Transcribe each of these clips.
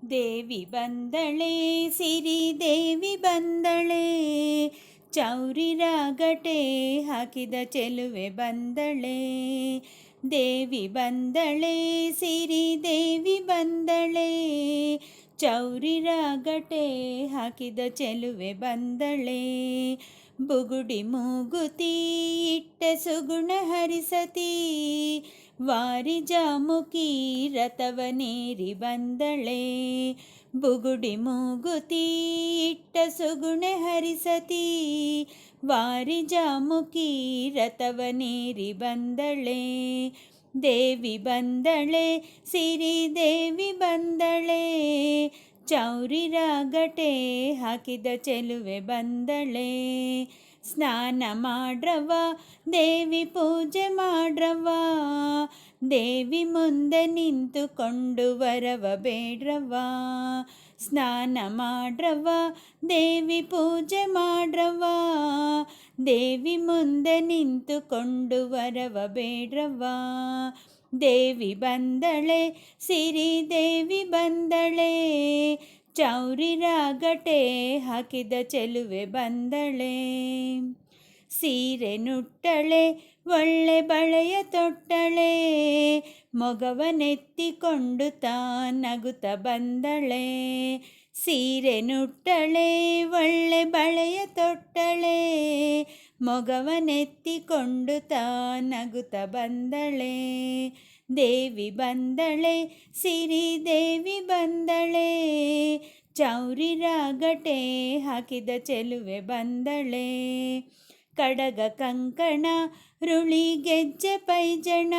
ದೇವಿ ಬಂದಳೆ ಸಿರಿ ದೇವಿ ಬಂದಳೆ, ಚೌರಿ ರಾಗಟೆ ಹಾಕಿದ ಚೆಲುವೆ ಬಂದಳೆ. ದೇವಿ ಬಂದಳೆ ಸಿರಿ ದೇವಿ ಬಂದಳೆ, ಚೌರಿ ರಾಗಟೆ ಹಾಕಿದ ಚೆಲುವೆ ಬಂದಳೆ. ಬುಗುಡಿ ಮೂಗುತಿ ಇಟ್ಟ ಸುಗುಣ ಹರಿಸತಿ, ವಾರಿ ಜಾಮುಕಿ ರಥವನೇರಿ ಬಂದಳೆ. ಬುಗುಡಿ ಮೂಗುತಿ ಇಟ್ಟ ಸುಗುಣ ಹರಿಸತಿ, ವಾರಿ ಜಾಮುಕಿ ರಥವನೇರಿ ಬಂದಳೆ. ದೇವಿ ಬಂದಳೆ ಸಿರಿ ದೇವಿ ಬಂದಳೆ, ಚೌರಿ ರಾಗಟೆ ಹಾಕಿದ ಚೆಲುವೆ ಬಂದಳೆ. ಸ್ನಾನ ಮಾಡ್ರವ್ವ ದೇವಿ ಪೂಜೆ ಮಾಡ್ರವ್ವ, ದೇವಿ ಮುಂದೆ ನಿಂತುಕೊಂಡು ವರವ ಬೇಡ್ರವ್ವ. ಸ್ನಾನ ಮಾಡ್ರವ್ವ ದೇವಿ ಪೂಜೆ ಮಾಡ್ರವ್ವ, ದೇವಿ ಮುಂದೆ ನಿಂತುಕೊಂಡು ವರವ ಬೇಡ್ರವ್ವ. ದೇವಿ ಬಂದಳೆ ಸಿರಿ ದೇವಿ ಬಂದಳೆ, ಚೌರಿ ರಾಗಟೆ ಹಾಕಿದ ಚೆಲುವೆ ಬಂದಳೆ. ಸೀರೆ ನುಟ್ಟಳೆ ಒಳ್ಳೆ ಬಳೆಯ ತೊಟ್ಟಳೆ, ಮೊಗವನೆತ್ತಿಕೊಂಡು ನಗುತ್ತ ಬಂದಳೆ. ಸೀರೆ ನುಟ್ಟಳೆ ಒಳ್ಳೆ ಬಳೆಯ ತೊಟ್ಟಳೆ, ಮೊಗವನೆತ್ತಿಕೊಂಡು ನಗುತ್ತ ಬಂದಳೆ. ದೇವಿ ಬಂದಳೆ ಸಿರಿ ದೇವಿ ಬಂದಳೆ, ಚೌರಿ ರಾಗಟೆ ಹಾಕಿದ ಚೆಲುವೆ ಬಂದಳೆ. ಕಡಗ ಕಂಕಣ ರುಳಿ ಗೆಜ್ಜೆ ಪೈಜಣ,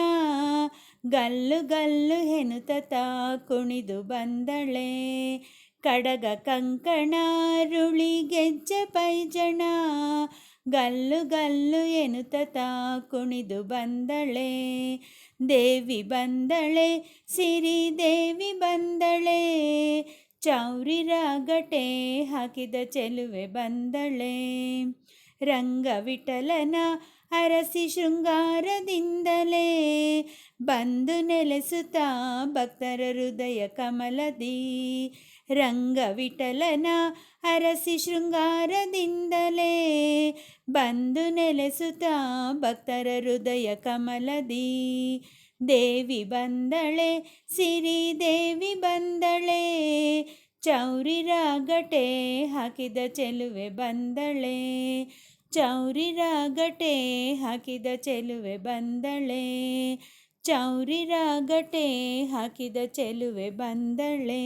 ಗಲ್ಲು ಗಲ್ಲು ಹೆನುತ ಕುಣಿದು ಬಂದಳೆ. ಕಡಗ ಕಂಕಣ ರುಳಿ ಗೆಜ್ಜೆ ಪೈಜಣ, ಗಲ್ಲು ಗಲ್ಲು ಎನ್ನುತ್ತ ಕುಣಿದು ಬಂದಳೆ. ದೇವಿ ಬಂದಳೆ ಸಿರಿ ದೇವಿ ಬಂದಳೆ, ಚೌರಿ ರಾಗಟೆ ಹಾಕಿದ ಚೆಲುವೆ ಬಂದಳೆ. ರಂಗವಿಠಲನ ಅರಸಿ ಶೃಂಗಾರದಿಂದಲೇ, ಬಂದು ನೆಲೆಸುತ್ತ ಭಕ್ತರ ಹೃದಯ ಕಮಲದಿ. ರಂಗವಿಠಲನ ಅರಸಿ ಶೃಂಗಾರದಿಂದಲೇ, ಬಂದು ನೆಲೆಸುತ್ತ ಭಕ್ತರ ಹೃದಯ ಕಮಲದಿ. ದೇವಿ ಬಂದಳೆ ಸಿರಿ ದೇವಿ ಬಂದಳೆ, ಚೌರಿ ರಾಗಟೆ ಹಾಕಿದ ಚೆಲುವೆ ಬಂದಳೆ. ಚೌರಿ ರಾಗಟೆ ಹಾಕಿದ ಚೆಲುವೆ ಬಂದಳೆ, ಚೌರಿ ರಾಗಟೆ ಹಾಕಿದ ಚೆಲುವೆ ಬಂದಳೆ.